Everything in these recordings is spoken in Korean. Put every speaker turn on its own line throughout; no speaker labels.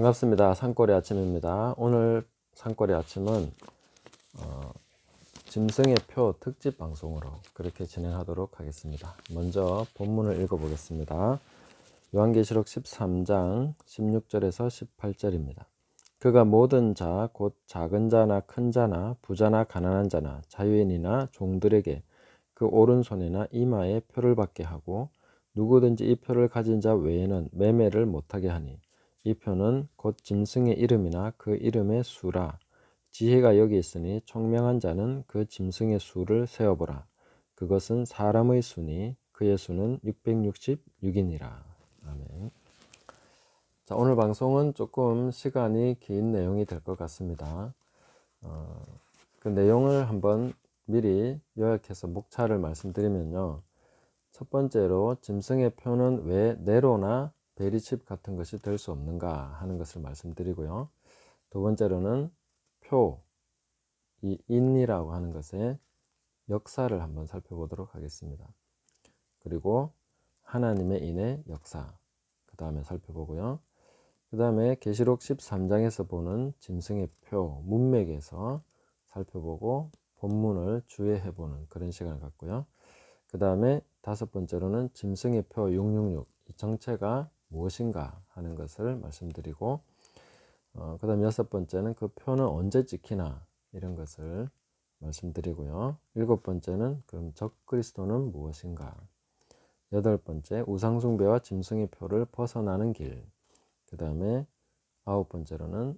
반갑습니다. 산골의 아침입니다. 오늘 산골의 아침은 짐승의 표 특집 방송으로 그렇게 진행하도록 하겠습니다. 먼저 본문을 읽어보겠습니다. 요한계시록 13장 16절에서 18절입니다. 그가 모든 자, 곧 작은 자나 큰 자나 부자나 가난한 자나 자유인이나 종들에게 그 오른손이나 이마에 표를 받게 하고 누구든지 이 표를 가진 자 외에는 매매를 못하게 하니 이 표는 곧 짐승의 이름이나 그 이름의 수라. 지혜가 여기 있으니 총명한 자는 그 짐승의 수를 세어보라. 그것은 사람의 수니 그의 수는 666이니라. 아멘. 자, 오늘 방송은 조금 시간이 긴 내용이 될 것 같습니다. 그 내용을 한번 미리 요약해서 목차를 말씀드리면요. 첫 번째로 짐승의 표는 왜 네로나 베리칩 같은 것이 될 수 없는가 하는 것을 말씀드리고요. 두 번째로는 표, 이 인이라고 하는 것의 역사를 한번 살펴보도록 하겠습니다. 그리고 하나님의 인의 역사 그 다음에 살펴보고요. 그 다음에 계시록 13장에서 보는 짐승의 표, 문맥에서 살펴보고 본문을 주의해보는 그런 시간을 갖고요. 그 다음에 다섯 번째로는 짐승의 표 666, 이 정체가 무엇인가 하는 것을 말씀드리고, 그 다음 여섯 번째는 그 표는 언제 찍히나 이런 것을 말씀드리고요. 일곱 번째는 그럼 적그리스도는 무엇인가, 여덟 번째 우상숭배와 짐승의 표를 벗어나는 길, 그 다음에 아홉 번째로는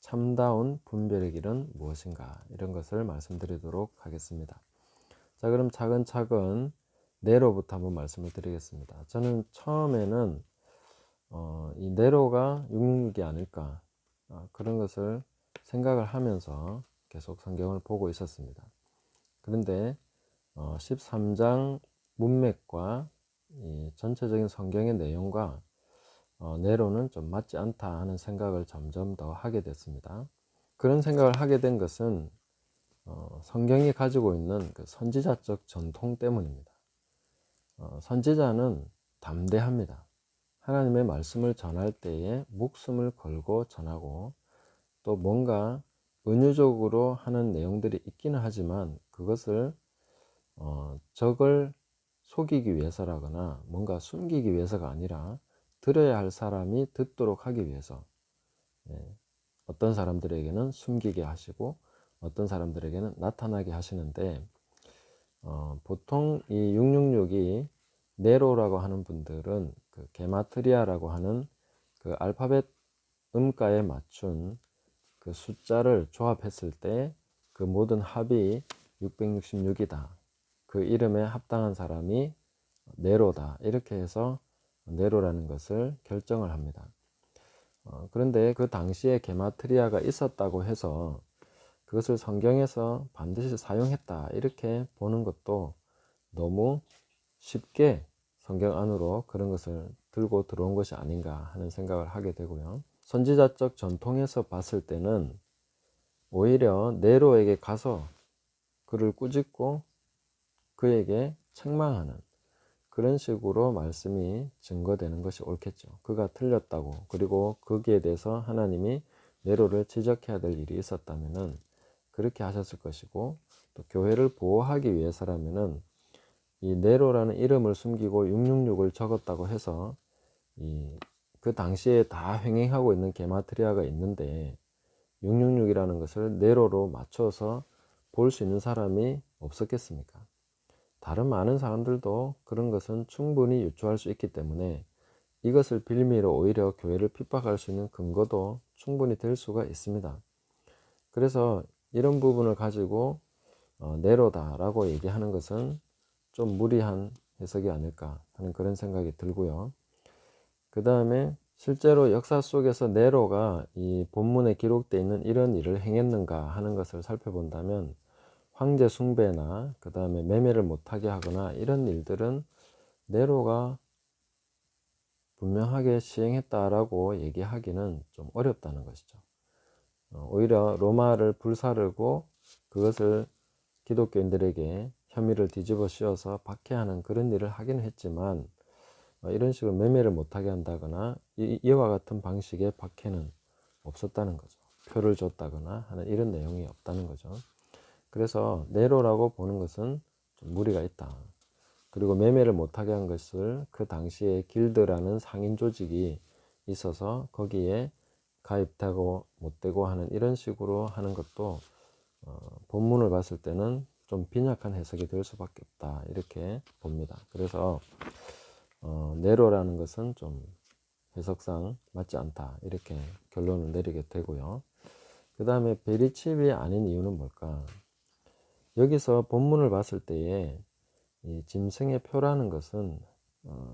참다운 분별의 길은 무엇인가, 이런 것을 말씀드리도록 하겠습니다. 자, 그럼 차근차근 네로부터 한번 말씀을 드리겠습니다. 저는 처음에는 이 네로가 666이 아닐까, 그런 것을 생각을 하면서 계속 성경을 보고 있었습니다. 그런데 13장 문맥과 이 전체적인 성경의 내용과 네로는 좀 맞지 않다 하는 생각을 점점 더 하게 됐습니다. 그런 생각을 하게 된 것은 성경이 가지고 있는 그 선지자적 전통 때문입니다. 선지자는 담대합니다. 하나님의 말씀을 전할 때에 목숨을 걸고 전하고, 또 뭔가 은유적으로 하는 내용들이 있기는 하지만 그것을 적을 속이기 위해서라거나 뭔가 숨기기 위해서가 아니라 들어야 할 사람이 듣도록 하기 위해서, 어떤 사람들에게는 숨기게 하시고 어떤 사람들에게는 나타나게 하시는데, 보통 이 666이 네로라고 하는 분들은 그 게마트리아라고 하는 그 알파벳 음가에 맞춘 그 숫자를 조합했을 때 그 모든 합이 666이다. 그 이름에 합당한 사람이 네로다. 이렇게 해서 네로라는 것을 결정을 합니다. 그런데 그 당시에 게마트리아가 있었다고 해서 그것을 성경에서 반드시 사용했다 이렇게 보는 것도 너무 쉽게 성경 안으로 그런 것을 들고 들어온 것이 아닌가 하는 생각을 하게 되고요. 선지자적 전통에서 봤을 때는 오히려 네로에게 가서 그를 꾸짖고 그에게 책망하는 그런 식으로 말씀이 증거되는 것이 옳겠죠. 그가 틀렸다고, 그리고 거기에 대해서 하나님이 네로를 지적해야 될 일이 있었다면은 그렇게 하셨을 것이고, 또 교회를 보호하기 위해서라면은 이 네로라는 이름을 숨기고 666을 적었다고 해서 그 당시에 다 횡행하고 있는 게마트리아가 있는데 666이라는 것을 네로로 맞춰서 볼 수 있는 사람이 없었겠습니까? 다른 많은 사람들도 그런 것은 충분히 유추할 수 있기 때문에 이것을 빌미로 오히려 교회를 핍박할 수 있는 근거도 충분히 될 수가 있습니다. 그래서 이런 부분을 가지고 네로다라고 얘기하는 것은 좀 무리한 해석이 아닐까 하는 그런 생각이 들고요. 그 다음에 실제로 역사 속에서 네로가 이 본문에 기록되어 있는 이런 일을 행했는가 하는 것을 살펴본다면 황제 숭배나 그 다음에 매매를 못하게 하거나 이런 일들은 네로가 분명하게 시행했다라고 얘기하기는 좀 어렵다는 것이죠. 오히려 로마를 불사르고 그것을 기독교인들에게 혐의를 뒤집어 씌워서 박해하는 그런 일을 하기는 했지만, 이런 식으로 매매를 못하게 한다거나 이와 같은 방식의 박해는 없었다는 거죠. 표를 줬다거나 하는 이런 내용이 없다는 거죠. 그래서 네로라고 보는 것은 좀 무리가 있다. 그리고 매매를 못하게 한 것을 그 당시에 길드라는 상인 조직이 있어서 거기에 가입되고 못되고 하는 이런 식으로 하는 것도 본문을 봤을 때는 좀 빈약한 해석이 될 수밖에 없다, 이렇게 봅니다. 그래서 네로라는 것은 좀 해석상 맞지 않다, 이렇게 결론을 내리게 되고요. 그 다음에 베리칩이 아닌 이유는 뭘까? 여기서 본문을 봤을 때에 이 짐승의 표라는 것은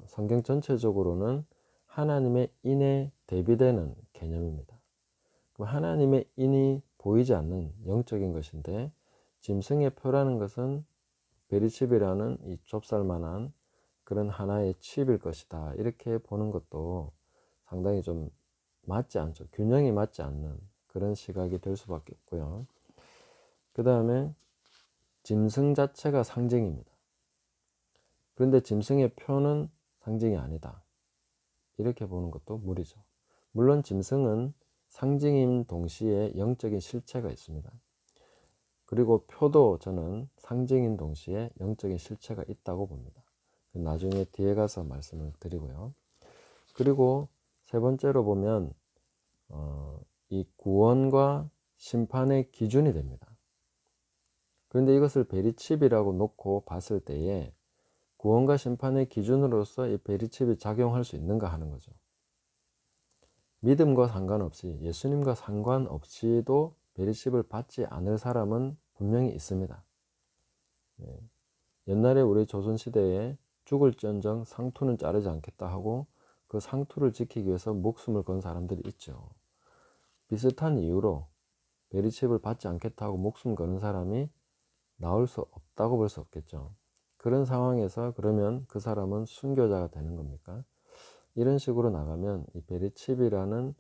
성경 전체적으로는 하나님의 인에 대비되는 개념입니다. 그럼 하나님의 인이 보이지 않는 영적인 것인데, 짐승의 표라는 것은 베리칩이라는 이 좁쌀만한 그런 하나의 칩일 것이다, 이렇게 보는 것도 상당히 좀 맞지 않죠. 균형이 맞지 않는 그런 시각이 될 수밖에 없고요. 그 다음에 짐승 자체가 상징입니다. 그런데 짐승의 표는 상징이 아니다, 이렇게 보는 것도 무리죠. 물론 짐승은 상징인 동시에 영적인 실체가 있습니다. 그리고 표도 저는 상징인 동시에 영적인 실체가 있다고 봅니다. 나중에 뒤에 가서 말씀을 드리고요. 그리고 세 번째로 보면 이 구원과 심판의 기준이 됩니다. 그런데 이것을 베리칩이라고 놓고 봤을 때에 구원과 심판의 기준으로서 이 베리칩이 작용할 수 있는가 하는 거죠. 믿음과 상관없이, 예수님과 상관없이도 베리칩을 받지 않을 사람은 분명히 있습니다. 옛날에 우리 조선시대에 죽을지언정 상투는 자르지 않겠다 하고 그 상투를 지키기 위해서 목숨을 건 사람들이 있죠. 비슷한 이유로 베리칩을 받지 않겠다 하고 목숨 거는 사람이 나올 수 없다고 볼 수 없겠죠. 그런 상황에서 그러면 그 사람은 순교자가 되는 겁니까? 이런 식으로 나가면 이 베리칩이라는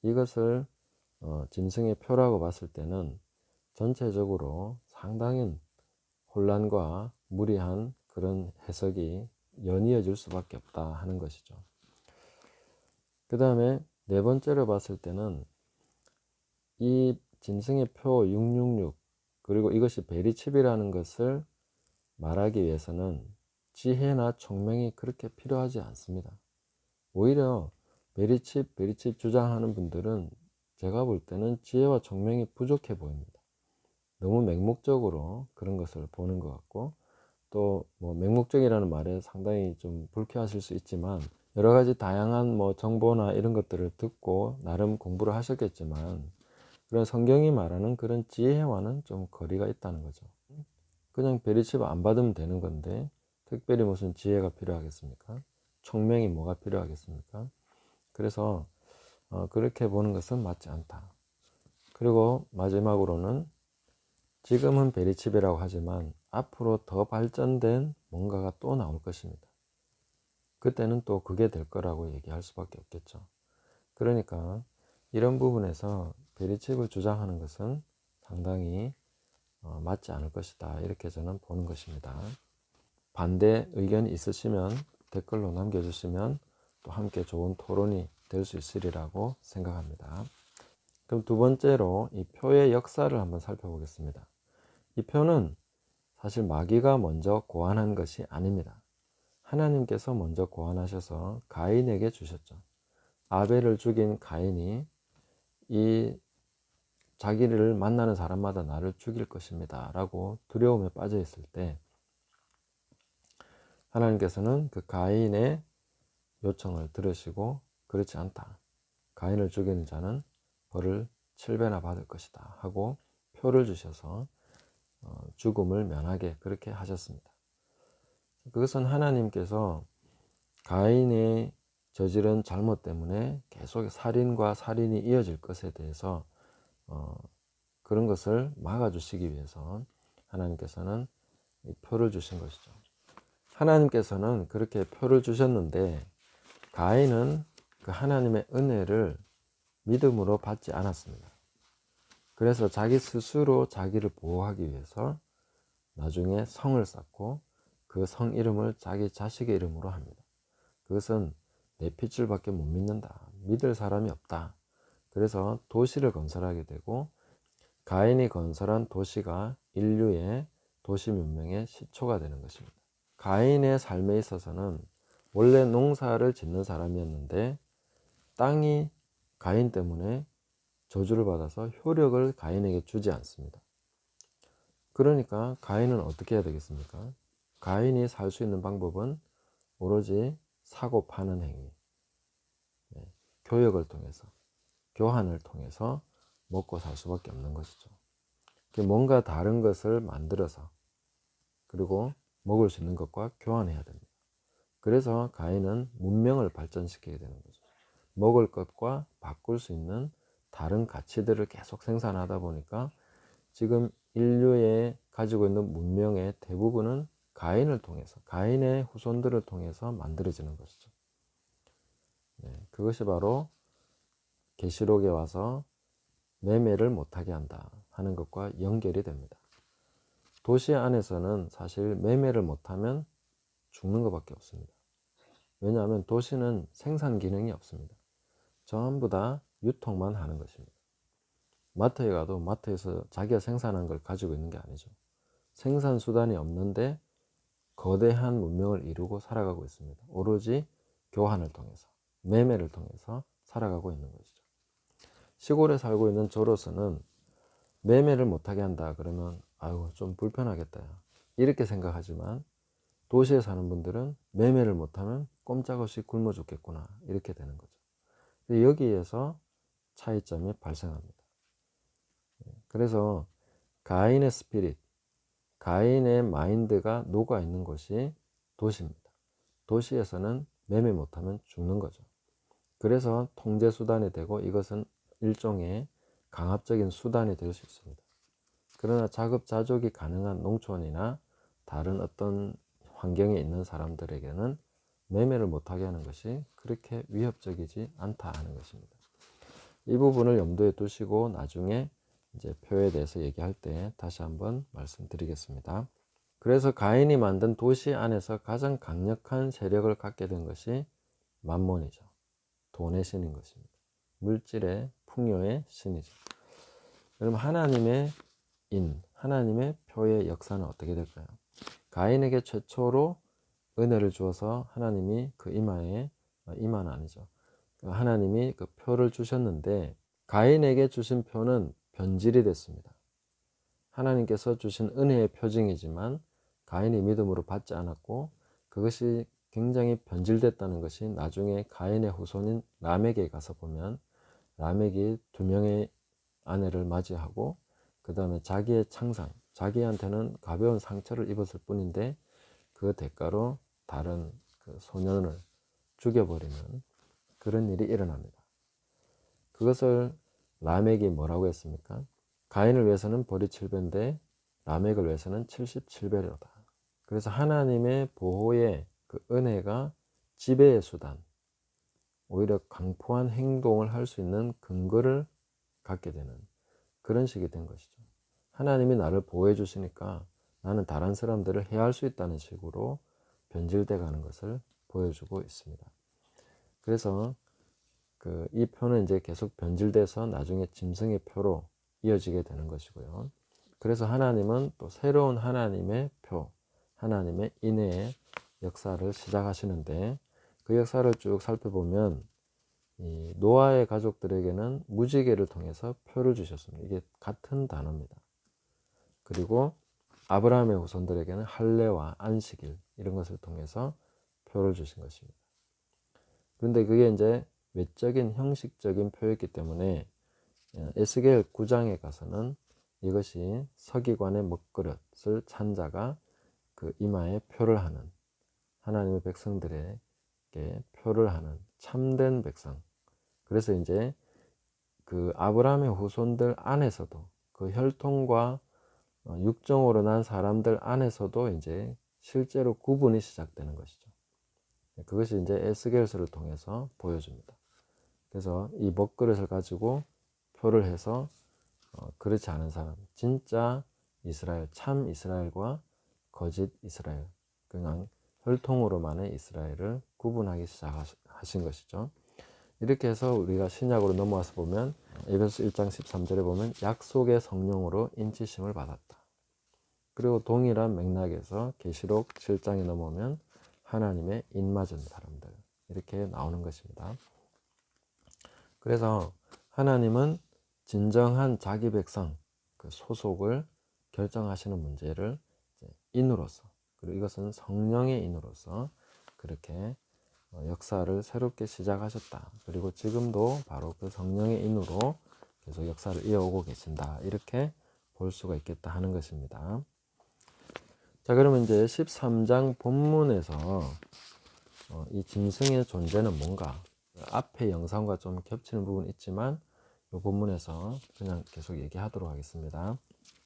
이것을 짐승의 표라고 봤을 때는 전체적으로 상당한 혼란과 무리한 그런 해석이 연이어질 수밖에 없다 하는 것이죠. 그 다음에 네 번째로 봤을 때는 이 짐승의 표 666, 그리고 이것이 베리칩이라는 것을 말하기 위해서는 지혜나 총명이 그렇게 필요하지 않습니다. 오히려 베리칩 주장하는 분들은 제가 볼 때는 지혜와 총명이 부족해 보입니다. 너무 맹목적으로 그런 것을 보는 것 같고, 또 뭐 맹목적이라는 말에 상당히 좀 불쾌하실 수 있지만 여러 가지 다양한 뭐 정보나 이런 것들을 듣고 나름 공부를 하셨겠지만 그런 성경이 말하는 그런 지혜와는 좀 거리가 있다는 거죠. 그냥 베리칩 안 받으면 되는 건데 특별히 무슨 지혜가 필요하겠습니까? 총명이 뭐가 필요하겠습니까? 그래서 그렇게 보는 것은 맞지 않다. 그리고 마지막으로는 지금은 베리칩이라고 하지만 앞으로 더 발전된 뭔가가 또 나올 것입니다. 그때는 또 그게 될 거라고 얘기할 수밖에 없겠죠. 그러니까 이런 부분에서 베리칩을 주장하는 것은 상당히 맞지 않을 것이다, 이렇게 저는 보는 것입니다. 반대 의견이 있으시면 댓글로 남겨주시면 또 함께 좋은 토론이 될 수 있으리라고 생각합니다. 그럼 두 번째로 이 표의 역사를 한번 살펴보겠습니다. 이 표는 사실 마귀가 먼저 고안한 것이 아닙니다. 하나님께서 먼저 고안하셔서 가인에게 주셨죠. 아벨을 죽인 가인이 이 자기를 만나는 사람마다 나를 죽일 것입니다 라고 두려움에 빠져 있을 때 하나님께서는 그 가인의 요청을 들으시고 그렇지 않다, 가인을 죽이는 자는 벌을 7배나 받을 것이다 하고 표를 주셔서 죽음을 면하게 그렇게 하셨습니다. 그것은 하나님께서 가인이 저지른 잘못 때문에 계속 살인과 살인이 이어질 것에 대해서 그런 것을 막아주시기 위해서 하나님께서는 이 표를 주신 것이죠. 하나님께서는 그렇게 표를 주셨는데 가인은 그 하나님의 은혜를 믿음으로 받지 않았습니다. 그래서 자기 스스로 자기를 보호하기 위해서 나중에 성을 쌓고 그 성 이름을 자기 자식의 이름으로 합니다. 그것은 내 핏줄밖에 못 믿는다, 믿을 사람이 없다, 그래서 도시를 건설하게 되고 가인이 건설한 도시가 인류의 도시 문명의 시초가 되는 것입니다. 가인의 삶에 있어서는 원래 농사를 짓는 사람이었는데 땅이 가인 때문에 저주를 받아서 효력을 가인에게 주지 않습니다. 그러니까 가인은 어떻게 해야 되겠습니까? 가인이 살 수 있는 방법은 오로지 사고 파는 행위, 교역을 통해서, 교환을 통해서 먹고 살 수밖에 없는 것이죠. 뭔가 다른 것을 만들어서 그리고 먹을 수 있는 것과 교환해야 됩니다. 그래서 가인은 문명을 발전시키게 되는 거죠. 먹을 것과 바꿀 수 있는 다른 가치들을 계속 생산하다 보니까 지금 인류의 가지고 있는 문명의 대부분은 가인을 통해서, 가인의 후손들을 통해서 만들어지는 것이죠. 그것이 바로 계시록에 와서 매매를 못하게 한다 하는 것과 연결이 됩니다. 도시 안에서는 사실 매매를 못하면 죽는 것밖에 없습니다. 왜냐하면 도시는 생산 기능이 없습니다. 전부 다 유통만 하는 것입니다. 마트에 가도 마트에서 자기가 생산한 걸 가지고 있는 게 아니죠. 생산 수단이 없는데 거대한 문명을 이루고 살아가고 있습니다. 오로지 교환을 통해서, 매매를 통해서 살아가고 있는 것이죠. 시골에 살고 있는 저로서는 매매를 못하게 한다 그러면 아유 좀 불편하겠다 이렇게 생각하지만 도시에 사는 분들은 매매를 못하면 꼼짝없이 굶어 죽겠구나 이렇게 되는 거죠. 여기에서 차이점이 발생합니다. 그래서 가인의 스피릿, 가인의 마인드가 녹아 있는 곳이 도시입니다. 도시에서는 매매 못하면 죽는 거죠. 그래서 통제 수단이 되고 이것은 일종의 강압적인 수단이 될 수 있습니다. 그러나 자급자족이 가능한 농촌이나 다른 어떤 환경에 있는 사람들에게는 매매를 못하게 하는 것이 그렇게 위협적이지 않다 하는 것입니다. 이 부분을 염두에 두시고 나중에 이제 표에 대해서 얘기할 때 다시 한번 말씀드리겠습니다. 그래서 가인이 만든 도시 안에서 가장 강력한 세력을 갖게 된 것이 만몬이죠. 돈의 신인 것입니다. 물질의 풍요의 신이죠. 그럼 하나님의 하나님의 표의 역사는 어떻게 될까요? 가인에게 최초로 은혜를 주어서 하나님이 그 이마는 아니죠. 하나님이 그 표를 주셨는데 가인에게 주신 표는 변질이 됐습니다. 하나님께서 주신 은혜의 표징이지만 가인이 믿음으로 받지 않았고 그것이 굉장히 변질됐다는 것이 나중에 가인의 후손인 라멕에 가서 보면 라멕이 2명의 아내를 맞이하고 그 다음에 자기의 창상, 자기한테는 가벼운 상처를 입었을 뿐인데 그 대가로 다른 그 소년을 죽여버리는 그런 일이 일어납니다. 그것을 라멕이 뭐라고 했습니까? 가인을 위해서는 벌이 7배인데 라멕을 위해서는 77배로다. 그래서 하나님의 보호의 그 은혜가 지배의 수단, 오히려 강포한 행동을 할 수 있는 근거를 갖게 되는 그런 식이 된 것이죠. 하나님이 나를 보호해 주시니까 나는 다른 사람들을 해할 수 있다는 식으로 변질돼 가는 것을 보여주고 있습니다. 그래서 이 표는 이제 계속 변질돼서 나중에 짐승의 표로 이어지게 되는 것이고요. 그래서 하나님은 또 새로운 하나님의 표, 하나님의 인애의 역사를 시작하시는데 그 역사를 쭉 살펴보면 이 노아의 가족들에게는 무지개를 통해서 표를 주셨습니다. 이게 같은 단어입니다. 그리고 아브라함의 후손들에게는 할례와 안식일 이런 것을 통해서 표를 주신 것입니다. 그런데 그게 이제 외적인 형식적인 표였기 때문에 에스겔 9장에 가서는 이것이 서기관의 먹그릇을 찬 자가 그 이마에 표를 하는 하나님의 백성들에게 표를 하는 참된 백성. 그래서 이제 그 아브라함의 후손들 안에서도 그 혈통과 육정으로 난 사람들 안에서도 이제 실제로 구분이 시작되는 것이죠. 그것이 이제 에스겔서를 통해서 보여줍니다. 그래서 이 먹그릇을 가지고 표를 해서 그렇지 않은 사람, 진짜 이스라엘, 참 이스라엘과 거짓 이스라엘, 그냥 혈통으로만의 이스라엘을 구분하기 시작하신 것이죠. 이렇게 해서 우리가 신약으로 넘어와서 보면 에베소 1장 13절에 보면 약속의 성령으로 인치심을 받았다. 그리고 동일한 맥락에서 계시록 7장에 넘어오면 하나님의 인맞은 사람들 이렇게 나오는 것입니다. 그래서 하나님은 진정한 자기 백성 그 소속을 결정하시는 문제를 인으로서, 그리고 이것은 성령의 인으로서 그렇게 역사를 새롭게 시작하셨다. 그리고 지금도 바로 그 성령의 인으로 계속 역사를 이어오고 계신다. 이렇게 볼 수가 있겠다 하는 것입니다. 자, 그러면 이제 13장 본문에서 이 짐승의 존재는 뭔가, 앞의 영상과 좀 겹치는 부분이 있지만 이 본문에서 그냥 계속 얘기하도록 하겠습니다.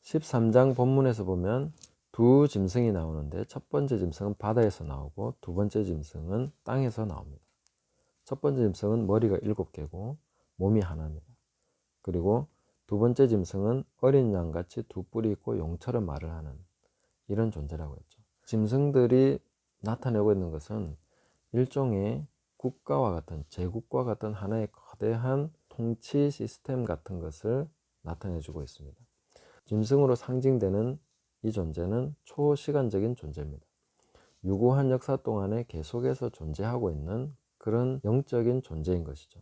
13장 본문에서 보면 두 짐승이 나오는데 첫 번째 짐승은 바다에서 나오고 두 번째 짐승은 땅에서 나옵니다. 첫 번째 짐승은 머리가 7개고 몸이 하나입니다. 그리고 두 번째 짐승은 어린 양같이 두 뿔이 있고 용처럼 말을 하는 이런 존재라고 했죠. 짐승들이 나타내고 있는 것은 일종의 국가와 같은, 제국과 같은 하나의 거대한 통치 시스템 같은 것을 나타내주고 있습니다. 짐승으로 상징되는 이 존재는 초시간적인 존재입니다. 유구한 역사 동안에 계속해서 존재하고 있는 그런 영적인 존재인 것이죠.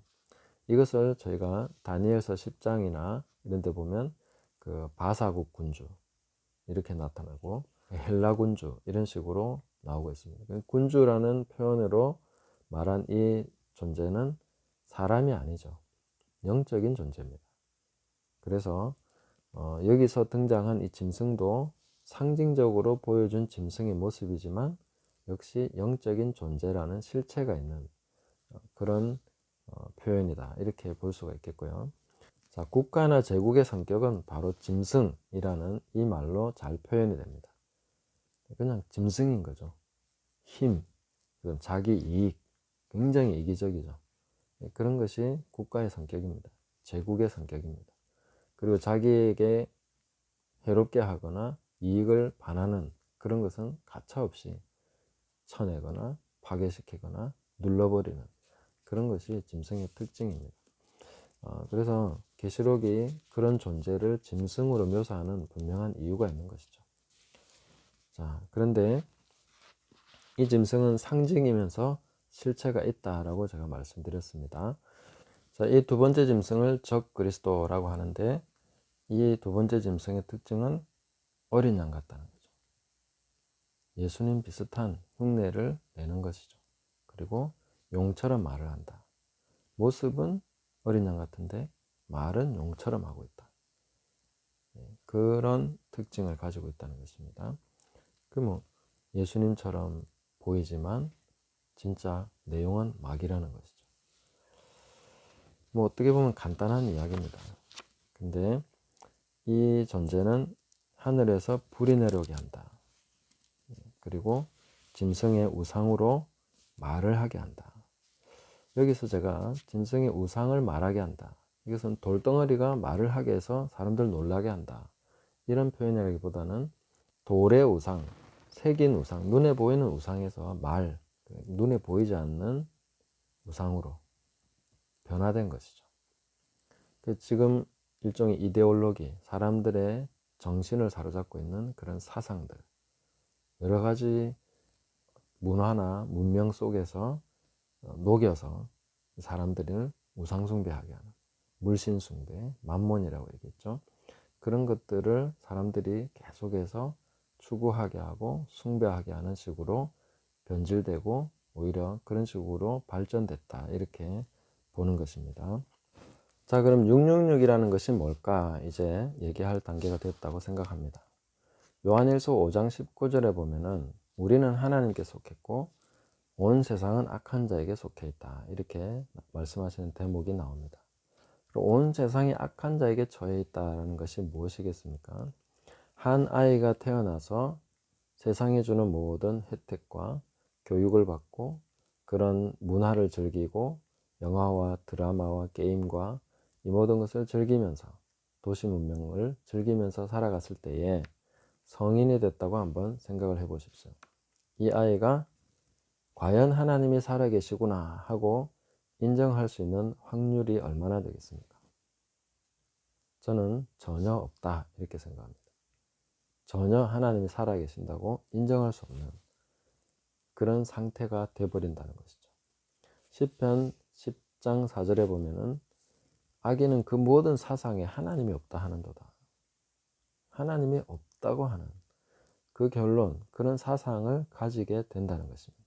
이것을 저희가 다니엘서 10장이나 이런 데 보면 그 바사국 군주 이렇게 나타나고 헬라 군주 이런 식으로 나오고 있습니다. 군주라는 표현으로 말한 이 존재는 사람이 아니죠. 영적인 존재입니다. 그래서 여기서 등장한 이 짐승도 상징적으로 보여준 짐승의 모습이지만 역시 영적인 존재라는 실체가 있는 그런 표현이다. 이렇게 볼 수가 있겠고요. 자, 국가나 제국의 성격은 바로 짐승이라는 이 말로 잘 표현이 됩니다. 그냥 짐승인 거죠. 힘, 자기 이익, 굉장히 이기적이죠. 그런 것이 국가의 성격입니다. 제국의 성격입니다. 그리고 자기에게 해롭게 하거나 이익을 반하는 그런 것은 가차없이 쳐내거나 파괴시키거나 눌러버리는 그런 것이 짐승의 특징입니다. 그래서 계시록이 그런 존재를 짐승으로 묘사하는 분명한 이유가 있는 것이죠. 자, 그런데 이 짐승은 상징이면서 실체가 있다라고 제가 말씀드렸습니다. 자, 이 두 번째 짐승을 적 그리스도라고 하는데 이 두 번째 짐승의 특징은 어린 양 같다는 거죠. 예수님 비슷한 흉내를 내는 것이죠. 그리고 용처럼 말을 한다. 모습은 어린 양 같은데 말은 용처럼 하고 있다. 그런 특징을 가지고 있다는 것입니다. 그럼 예수님처럼 보이지만 진짜 내용은 마귀라는 것이죠. 어떻게 보면 간단한 이야기입니다. 근데 이 존재는 하늘에서 불이 내려오게 한다. 그리고 짐승의 우상으로 말을 하게 한다. 여기서 제가 짐승의 우상을 말하게 한다. 이것은 돌덩어리가 말을 하게 해서 사람들 놀라게 한다. 이런 표현이라기보다는 돌의 우상, 새긴 우상, 눈에 보이는 우상에서 눈에 보이지 않는 우상으로 변화된 것이죠. 지금 일종의 이데올로기, 사람들의 정신을 사로잡고 있는 그런 사상들, 여러 가지 문화나 문명 속에서 녹여서 사람들을 우상숭배하게 하는 물신숭배, 만몬이라고 얘기했죠. 그런 것들을 사람들이 계속해서 추구하게 하고 숭배하게 하는 식으로 변질되고 오히려 그런 식으로 발전됐다 이렇게 보는 것입니다. 자, 그럼 666이라는 것이 뭘까 이제 얘기할 단계가 됐다고 생각합니다. 요한일서 5장 19절에 보면은 우리는 하나님께 속했고 온 세상은 악한 자에게 속해 있다 이렇게 말씀하시는 대목이 나옵니다. 온 세상이 악한 자에게 처해 있다는 것이 무엇이겠습니까? 한 아이가 태어나서 세상에 주는 모든 혜택과 교육을 받고 그런 문화를 즐기고 영화와 드라마와 게임과 이 모든 것을 즐기면서 도시 문명을 즐기면서 살아갔을 때에 성인이 됐다고 한번 생각을 해 보십시오. 이 아이가 과연 하나님이 살아계시구나 하고 인정할 수 있는 확률이 얼마나 되겠습니까? 저는 전혀 없다 이렇게 생각합니다. 전혀 하나님이 살아계신다고 인정할 수 없는 그런 상태가 되어버린다는 것이죠. 시편 10장 4절에 보면은 악인은 그 모든 사상에 하나님이 없다 하는도다. 하나님이 없다고 하는 그 결론, 그런 사상을 가지게 된다는 것입니다.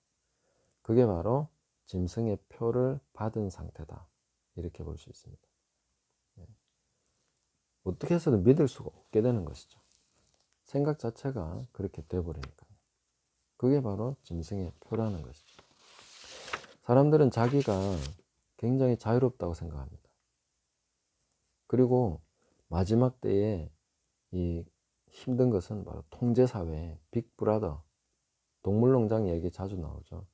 그게 바로 짐승의 표를 받은 상태다. 이렇게 볼 수 있습니다. 어떻게 해서든 믿을 수가 없게 되는 것이죠. 생각 자체가 그렇게 되어버리니까요. 그게 바로 짐승의 표라는 것이죠. 사람들은 자기가 굉장히 자유롭다고 생각합니다. 그리고 마지막 때에 이 힘든 것은 바로 통제사회, 빅브라더, 동물농장 얘기 자주 나오죠.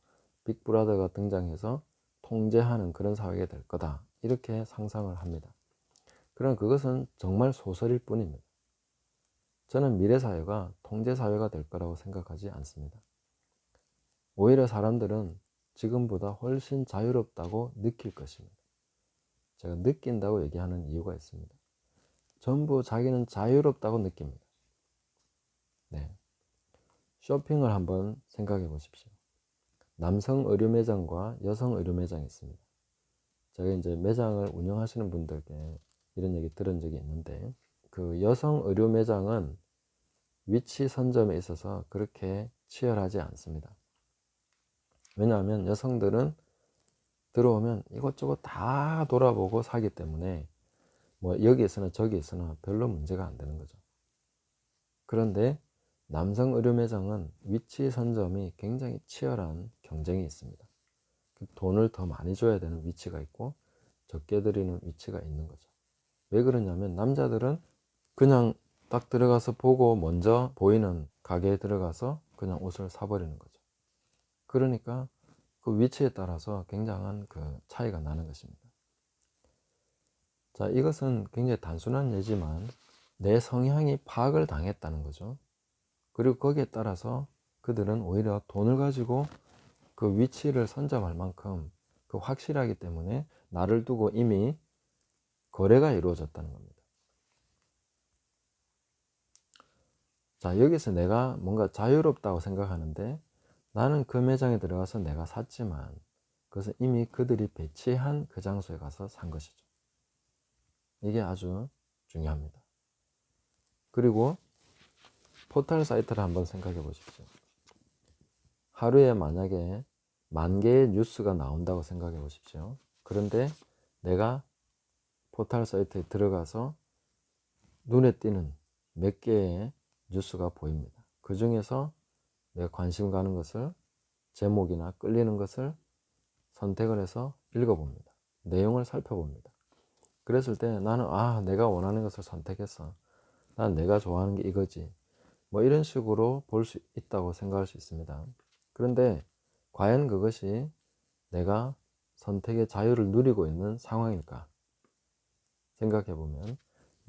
빅브라더가 등장해서 통제하는 그런 사회가 될 거다. 이렇게 상상을 합니다. 그러나 그것은 정말 소설일 뿐입니다. 저는 미래사회가 통제사회가 될 거라고 생각하지 않습니다. 오히려 사람들은 지금보다 훨씬 자유롭다고 느낄 것입니다. 제가 느낀다고 얘기하는 이유가 있습니다. 전부 자기는 자유롭다고 느낍니다. 네. 쇼핑을 한번 생각해 보십시오. 남성 의류 매장과 여성 의류 매장이 있습니다. 제가 이제 매장을 운영하시는 분들께 이런 얘기 들은 적이 있는데, 그 여성 의류 매장은 위치 선점에 있어서 그렇게 치열하지 않습니다. 왜냐하면 여성들은 들어오면 이것저것 다 돌아보고 사기 때문에 뭐 여기 있으나 저기 있으나 별로 문제가 안 되는 거죠. 그런데 남성 의류 매장은 위치 선점이 굉장히 치열한 경쟁이 있습니다. 돈을 더 많이 줘야 되는 위치가 있고 적게 드리는 위치가 있는 거죠. 왜 그러냐면 남자들은 그냥 딱 들어가서 보고 먼저 보이는 가게에 들어가서 그냥 옷을 사버리는 거죠. 그러니까 그 위치에 따라서 굉장한 그 차이가 나는 것입니다. 자, 이것은 굉장히 단순한 예지만 내 성향이 파악을 당했다는 거죠. 그리고 거기에 따라서 그들은 오히려 돈을 가지고 그 위치를 선점할 만큼 그 확실하기 때문에 나를 두고 이미 거래가 이루어졌다는 겁니다. 자, 여기서 내가 뭔가 자유롭다고 생각하는데 나는 그 매장에 들어가서 내가 샀지만 그것은 이미 그들이 배치한 그 장소에 가서 산 것이죠. 이게 아주 중요합니다. 그리고 포털 사이트를 한번 생각해 보십시오. 하루에 만약에 10,000개의 뉴스가 나온다고 생각해 보십시오. 그런데 내가 포털 사이트에 들어가서 눈에 띄는 몇 개의 뉴스가 보입니다. 그 중에서 내가 관심 가는 것을, 제목이나 끌리는 것을 선택을 해서 읽어봅니다. 내용을 살펴봅니다. 그랬을 때 나는 내가 원하는 것을 선택했어. 난 내가 좋아하는 게 이거지. 뭐 이런 식으로 볼 수 있다고 생각할 수 있습니다. 그런데 과연 그것이 내가 선택의 자유를 누리고 있는 상황일까? 생각해 보면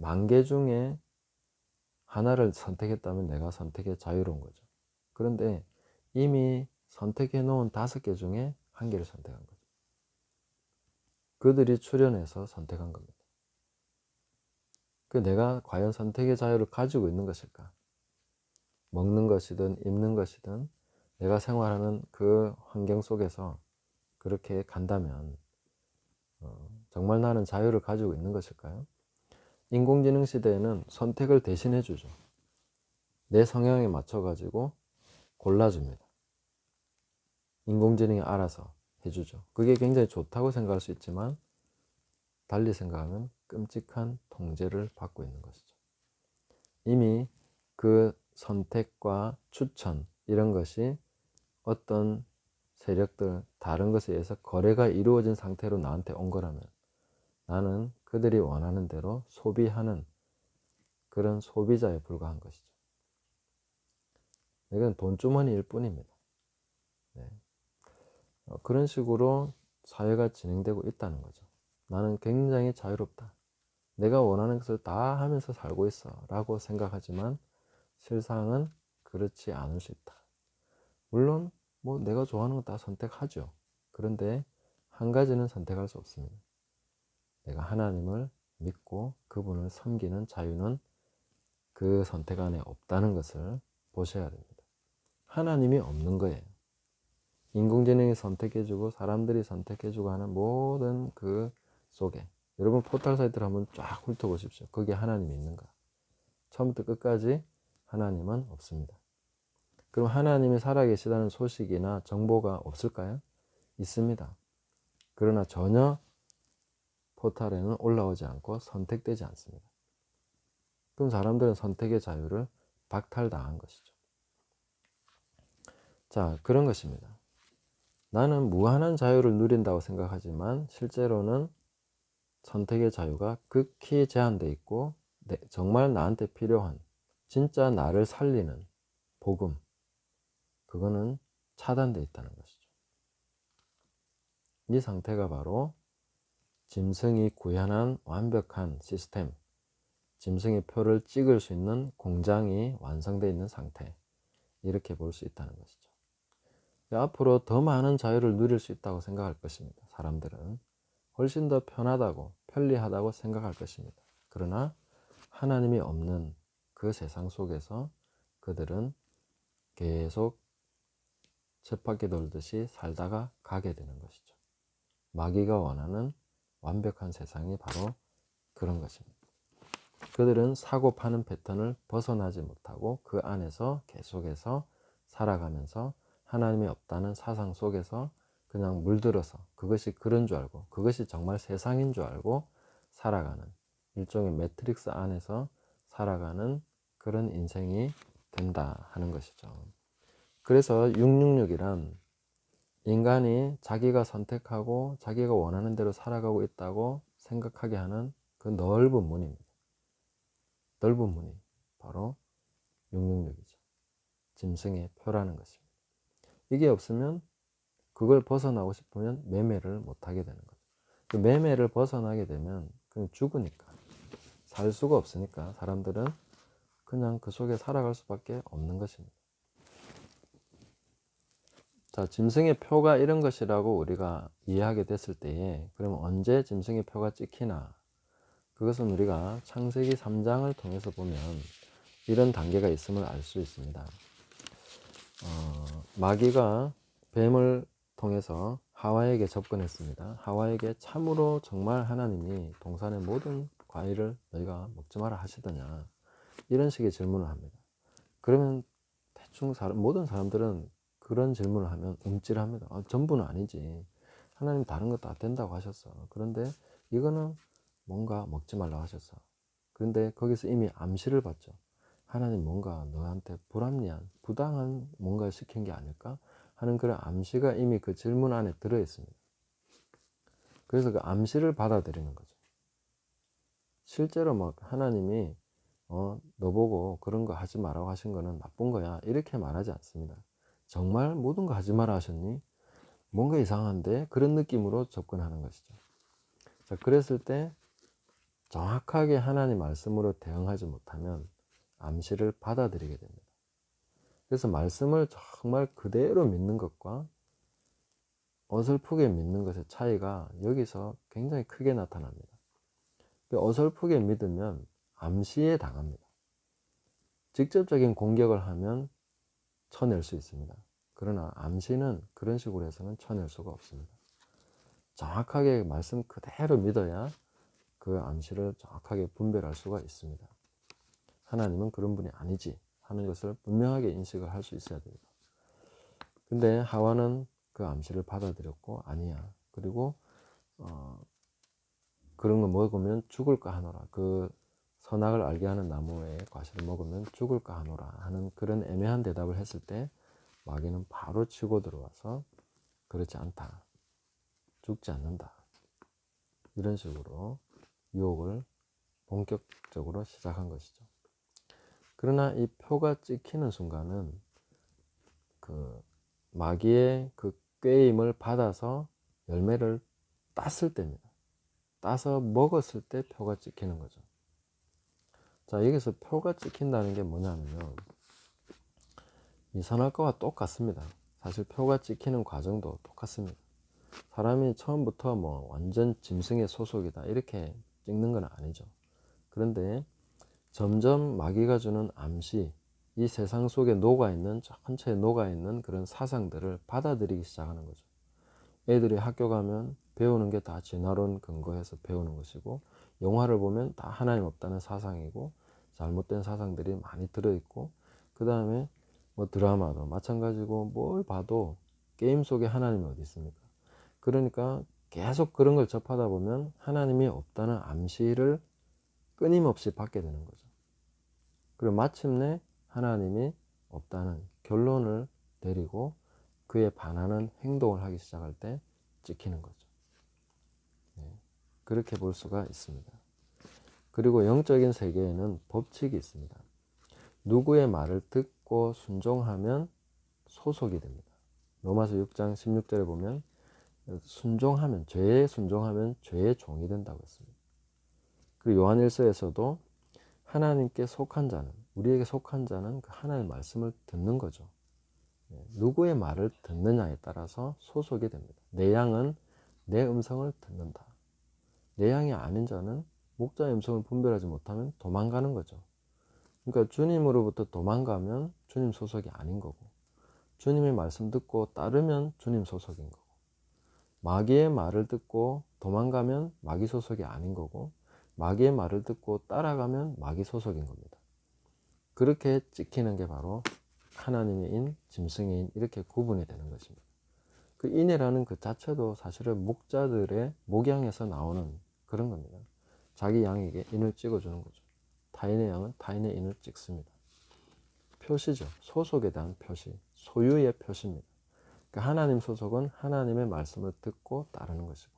10,000개 중에 하나를 선택했다면 내가 선택의 자유로운 거죠. 그런데 이미 선택해 놓은 5개 중에 1개를 선택한 거죠. 그들이 추려내서 선택한 겁니다. 그 내가 과연 선택의 자유를 가지고 있는 것일까? 먹는 것이든 입는 것이든 내가 생활하는 그 환경 속에서 그렇게 간다면 정말 나는 자유를 가지고 있는 것일까요? 인공지능 시대에는 선택을 대신해 주죠. 내 성향에 맞춰 가지고 골라줍니다. 인공지능이 알아서 해주죠. 그게 굉장히 좋다고 생각할 수 있지만 달리 생각하면 끔찍한 통제를 받고 있는 것이죠. 이미 그 선택과 추천 이런 것이 어떤 세력들 다른 것에 의해서 거래가 이루어진 상태로 나한테 온 거라면 나는 그들이 원하는 대로 소비하는 그런 소비자에 불과한 것이죠. 이건 돈주머니일 뿐입니다. 네. 그런 식으로 사회가 진행되고 있다는 거죠. 나는 굉장히 자유롭다. 내가 원하는 것을 다 하면서 살고 있어 라고 생각하지만 실상은 그렇지 않을 수 있다. 물론 뭐 내가 좋아하는 거 다 선택하죠. 그런데 한 가지는 선택할 수 없습니다. 내가 하나님을 믿고 그분을 섬기는 자유는 그 선택 안에 없다는 것을 보셔야 됩니다. 하나님이 없는 거예요. 인공지능이 선택해주고 사람들이 선택해주고 하는 모든 그 속에, 여러분 포털 사이트를 한번 쫙 훑어보십시오. 거기에 하나님이 있는가? 처음부터 끝까지 하나님은 없습니다. 그럼 하나님이 살아계시다는 소식이나 정보가 없을까요? 있습니다. 그러나 전혀 포털에는 올라오지 않고 선택되지 않습니다. 그럼 사람들은 선택의 자유를 박탈당한 것이죠. 자, 그런 것입니다. 나는 무한한 자유를 누린다고 생각하지만 실제로는 선택의 자유가 극히 제한되어 있고 정말 나한테 필요한 진짜 나를 살리는 복음, 그거는 차단되어 있다는 것이죠. 이 상태가 바로 짐승이 구현한 완벽한 시스템, 짐승의 표를 찍을 수 있는 공장이 완성되어 있는 상태, 이렇게 볼 수 있다는 것이죠. 앞으로 더 많은 자유를 누릴 수 있다고 생각할 것입니다. 사람들은 훨씬 더 편하다고 편리하다고 생각할 것입니다. 그러나 하나님이 없는 그 세상 속에서 그들은 계속 쳇바퀴 돌듯이 살다가 가게 되는 것이죠. 마귀가 원하는 완벽한 세상이 바로 그런 것입니다. 그들은 사고 파는 패턴을 벗어나지 못하고 그 안에서 계속해서 살아가면서 하나님이 없다는 사상 속에서 그냥 물들어서 그것이 그런 줄 알고 그것이 정말 세상인 줄 알고 살아가는 일종의 매트릭스 안에서 살아가는 그런 인생이 된다 하는 것이죠. 그래서 666이란 인간이 자기가 선택하고 자기가 원하는 대로 살아가고 있다고 생각하게 하는 그 넓은 문입니다. 넓은 문이 바로 666이죠. 짐승의 표라는 것입니다. 이게 없으면 그걸 벗어나고 싶으면 매매를 못하게 되는 거죠. 그 매매를 벗어나게 되면 그냥 죽으니까, 살 수가 없으니까 사람들은 그냥 그 속에 살아갈 수밖에 없는 것입니다. 자, 짐승의 표가 이런 것이라고 우리가 이해하게 됐을 때에 그러면 언제 짐승의 표가 찍히나? 그것은 우리가 창세기 3장을 통해서 보면 이런 단계가 있음을 알 수 있습니다. 마귀가 뱀을 통해서 하와에게 접근했습니다. 하와에게 참으로 정말 하나님이 동산의 모든 과일을 너희가 먹지 마라 하시더냐, 이런 식의 질문을 합니다. 그러면 대충 모든 사람들은 그런 질문을 하면 움찔합니다. 전부는 아니지, 하나님 다른 거 다 된다고 하셨어. 그런데 이거는 뭔가 먹지 말라고 하셨어. 그런데 거기서 이미 암시를 받죠. 하나님 뭔가 너한테 불합리한 부당한 뭔가 시킨 게 아닐까 하는 그런 암시가 이미 그 질문 안에 들어 있습니다. 그래서 그 암시를 받아들이는 거죠. 실제로 막 하나님이 너 보고 그런 거 하지 말라고 하신 거는 나쁜 거야, 이렇게 말하지 않습니다. 정말 모든 거 하지 마라 하셨니? 뭔가 이상한데? 그런 느낌으로 접근하는 것이죠. 자, 그랬을 때 정확하게 하나님 말씀으로 대응하지 못하면 암시를 받아들이게 됩니다. 그래서 말씀을 정말 그대로 믿는 것과 어설프게 믿는 것의 차이가 여기서 굉장히 크게 나타납니다. 어설프게 믿으면 암시에 당합니다. 직접적인 공격을 하면 쳐낼 수 있습니다. 그러나 암시는 그런 식으로 해서는 쳐낼 수가 없습니다. 정확하게 말씀 그대로 믿어야 그 암시를 정확하게 분별할 수가 있습니다. 하나님은 그런 분이 아니지 하는 것을 분명하게 인식을 할 수 있어야 됩니다. 근데 하와는 그 암시를 받아들였고 아니야, 그리고 그런 거 먹으면 죽을까 하노라, 그 선악을 알게 하는 나무의 과실을 먹으면 죽을까 하노라 하는 그런 애매한 대답을 했을 때 마귀는 바로 치고 들어와서 그렇지 않다, 죽지 않는다, 이런 식으로 유혹을 본격적으로 시작한 것이죠. 그러나 이 표가 찍히는 순간은 그 마귀의 그 꾀임을 받아서 열매를 땄을 때입니다. 따서 먹었을 때 표가 찍히는 거죠. 자, 여기서 표가 찍힌다는 게 뭐냐면요, 이 선악과와 똑같습니다. 사실 표가 찍히는 과정도 똑같습니다. 사람이 처음부터 뭐 완전 짐승의 소속이다 이렇게 찍는 건 아니죠. 그런데 점점 마귀가 주는 암시, 이 세상 속에 녹아있는, 전체에 녹아있는 그런 사상들을 받아들이기 시작하는 거죠. 애들이 학교 가면 배우는 게 다 진화론 근거해서 배우는 것이고, 영화를 보면 다 하나님 없다는 사상이고 잘못된 사상들이 많이 들어있고, 그 다음에 뭐 드라마도 마찬가지고, 뭘 봐도 게임 속에 하나님이 어디 있습니까? 그러니까 계속 그런 걸 접하다 보면 하나님이 없다는 암시를 끊임없이 받게 되는 거죠. 그리고 마침내 하나님이 없다는 결론을 내리고 그에 반하는 행동을 하기 시작할 때 찍히는 거죠. 그렇게 볼 수가 있습니다. 그리고 영적인 세계에는 법칙이 있습니다. 누구의 말을 듣고 순종하면 소속이 됩니다. 로마서 6장 16절에 보면 죄에 순종하면 죄의 종이 된다고 했습니다. 그리고 요한일서에서도 하나님께 속한 자는, 우리에게 속한 자는 그 하나님의 말씀을 듣는 거죠. 누구의 말을 듣느냐에 따라서 소속이 됩니다. 내 양은 내 음성을 듣는다. 내 양이 아닌 자는 목자의 음성을 분별하지 못하면 도망가는 거죠. 그러니까 주님으로부터 도망가면 주님 소속이 아닌 거고, 주님의 말씀 듣고 따르면 주님 소속인 거고, 마귀의 말을 듣고 도망가면 마귀 소속이 아닌 거고, 마귀의 말을 듣고 따라가면 마귀 소속인 겁니다. 그렇게 찍히는 게 바로 하나님의 인, 짐승의 인, 이렇게 구분이 되는 것입니다. 그 인이라는 그 자체도 사실은 목자들의 목양에서 나오는 그런 겁니다. 자기 양에게 인을 찍어주는 거죠. 타인의 양은 타인의 인을 찍습니다. 표시죠. 소속에 대한 표시, 소유의 표시입니다. 그러니까 하나님 소속은 하나님의 말씀을 듣고 따르는 것이고,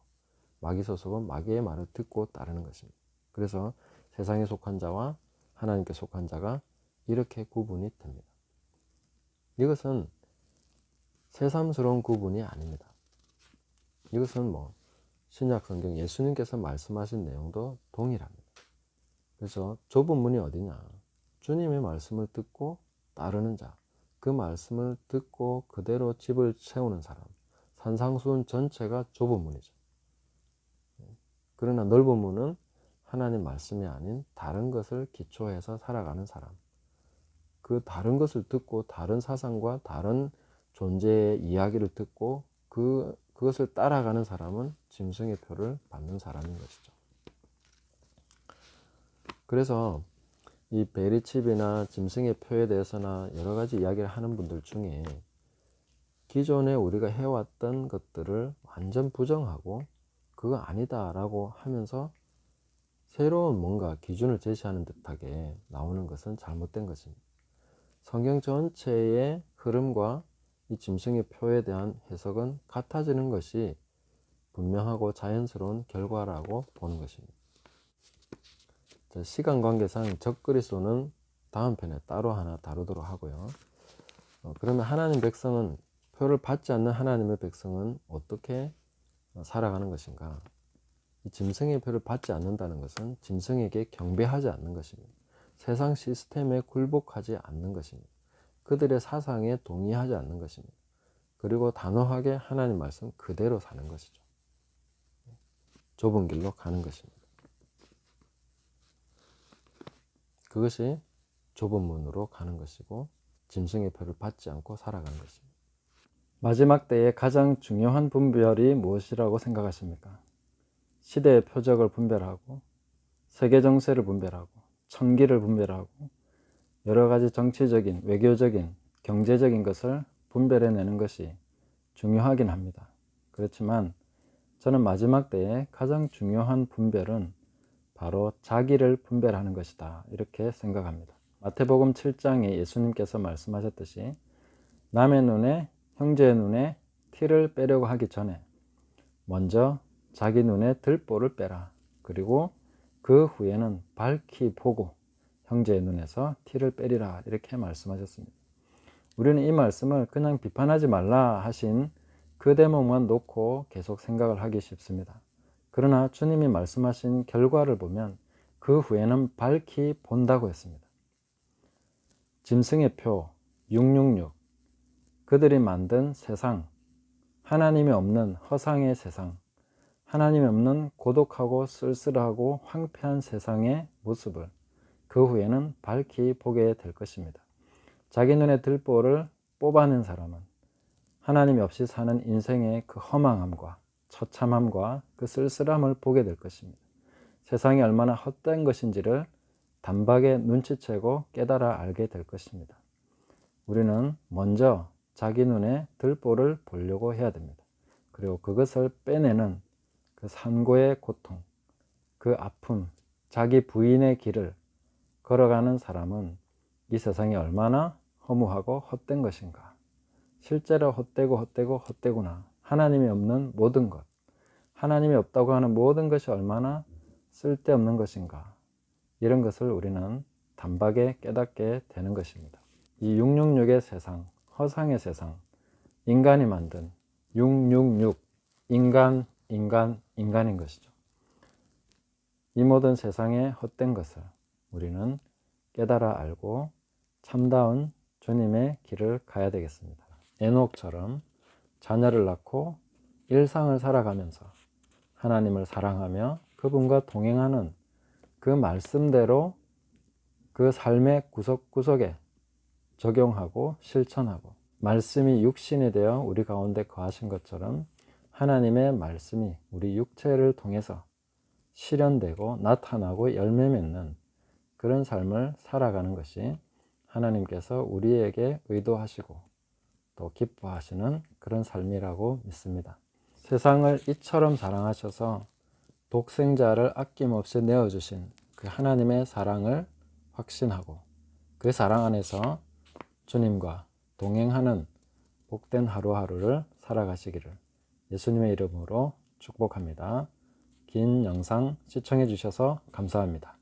마귀 소속은 마귀의 말을 듣고 따르는 것입니다. 그래서 세상에 속한 자와 하나님께 속한 자가 이렇게 구분이 됩니다. 이것은 새삼스러운 구분이 아닙니다. 이것은 뭐 신약 성경 예수님께서 말씀하신 내용도 동일합니다. 그래서 좁은 문이 어디냐? 주님의 말씀을 듣고 따르는 자, 그 말씀을 듣고 그대로 집을 세우는 사람, 산상수훈 전체가 좁은 문이죠. 그러나 넓은 문은 하나님 말씀이 아닌 다른 것을 기초해서 살아가는 사람, 그 다른 것을 듣고 다른 사상과 다른 존재의 이야기를 듣고 그것을 따라가는 사람은 짐승의 표를 받는 사람인 것이죠. 그래서 이 베리칩이나 짐승의 표에 대해서나 여러 가지 이야기를 하는 분들 중에 기존에 우리가 해왔던 것들을 완전 부정하고 그거 아니다 라고 하면서 새로운 뭔가 기준을 제시하는 듯하게 나오는 것은 잘못된 것입니다. 성경 전체의 흐름과 이 짐승의 표에 대한 해석은 같아지는 것이 분명하고 자연스러운 결과라고 보는 것입니다. 시간 관계상 적그리스도는 다음 편에 따로 하나 다루도록 하고요. 그러면 하나님 백성은, 표를 받지 않는 하나님의 백성은 어떻게 살아가는 것인가? 이 짐승의 표를 받지 않는다는 것은 짐승에게 경배하지 않는 것입니다. 세상 시스템에 굴복하지 않는 것입니다. 그들의 사상에 동의하지 않는 것입니다. 그리고 단호하게 하나님 말씀 그대로 사는 것이죠. 좁은 길로 가는 것입니다. 그것이 좁은 문으로 가는 것이고 짐승의 표를 받지 않고 살아가는 것입니다. 마지막 때의 가장 중요한 분별이 무엇이라고 생각하십니까? 시대의 표적을 분별하고, 세계 정세를 분별하고, 천기를 분별하고, 여러 가지 정치적인, 외교적인, 경제적인 것을 분별해내는 것이 중요하긴 합니다. 그렇지만 저는 마지막 때의 가장 중요한 분별은 바로 자기를 분별하는 것이다, 이렇게 생각합니다. 마태복음 7장에 예수님께서 말씀하셨듯이 남의 눈에, 형제의 눈에 티를 빼려고 하기 전에 먼저 자기 눈에 들보를 빼라. 그리고 그 후에는 밝히 보고 형제의 눈에서 티를 빼리라, 이렇게 말씀하셨습니다. 우리는 이 말씀을 그냥 비판하지 말라 하신 그 대목만 놓고 계속 생각을 하기 쉽습니다. 그러나 주님이 말씀하신 결과를 보면 그 후에는 밝히 본다고 했습니다. 짐승의 표 666, 그들이 만든 세상, 하나님이 없는 허상의 세상, 하나님이 없는 고독하고 쓸쓸하고 황폐한 세상의 모습을 그 후에는 밝히 보게 될 것입니다. 자기 눈에 들보를 뽑아낸 사람은 하나님이 없이 사는 인생의 그 허망함과 처참함과 그 쓸쓸함을 보게 될 것입니다. 세상이 얼마나 헛된 것인지를 단박에 눈치채고 깨달아 알게 될 것입니다. 우리는 먼저 자기 눈에 들보를 보려고 해야 됩니다. 그리고 그것을 빼내는 그 산고의 고통, 그 아픔, 자기 부인의 길을 걸어가는 사람은 이 세상이 얼마나 허무하고 헛된 것인가. 실제로 헛되구나. 하나님이 없는 모든 것, 하나님이 없다고 하는 모든 것이 얼마나 쓸데없는 것인가. 이런 것을 우리는 단박에 깨닫게 되는 것입니다. 이 666의 세상, 허상의 세상, 인간이 만든 666, 인간인 것이죠. 이 모든 세상의 헛된 것을 우리는 깨달아 알고 참다운 주님의 길을 가야 되겠습니다. 에녹처럼 자녀를 낳고 일상을 살아가면서 하나님을 사랑하며 그분과 동행하는 그 말씀대로 그 삶의 구석구석에 적용하고 실천하고, 말씀이 육신이 되어 우리 가운데 거하신 것처럼 하나님의 말씀이 우리 육체를 통해서 실현되고 나타나고 열매 맺는 그런 삶을 살아가는 것이 하나님께서 우리에게 의도하시고 또 기뻐하시는 그런 삶이라고 믿습니다. 세상을 이처럼 사랑하셔서 독생자를 아낌없이 내어주신 그 하나님의 사랑을 확신하고 그 사랑 안에서 주님과 동행하는 복된 하루하루를 살아가시기를 예수님의 이름으로 축복합니다. 긴 영상 시청해 주셔서 감사합니다.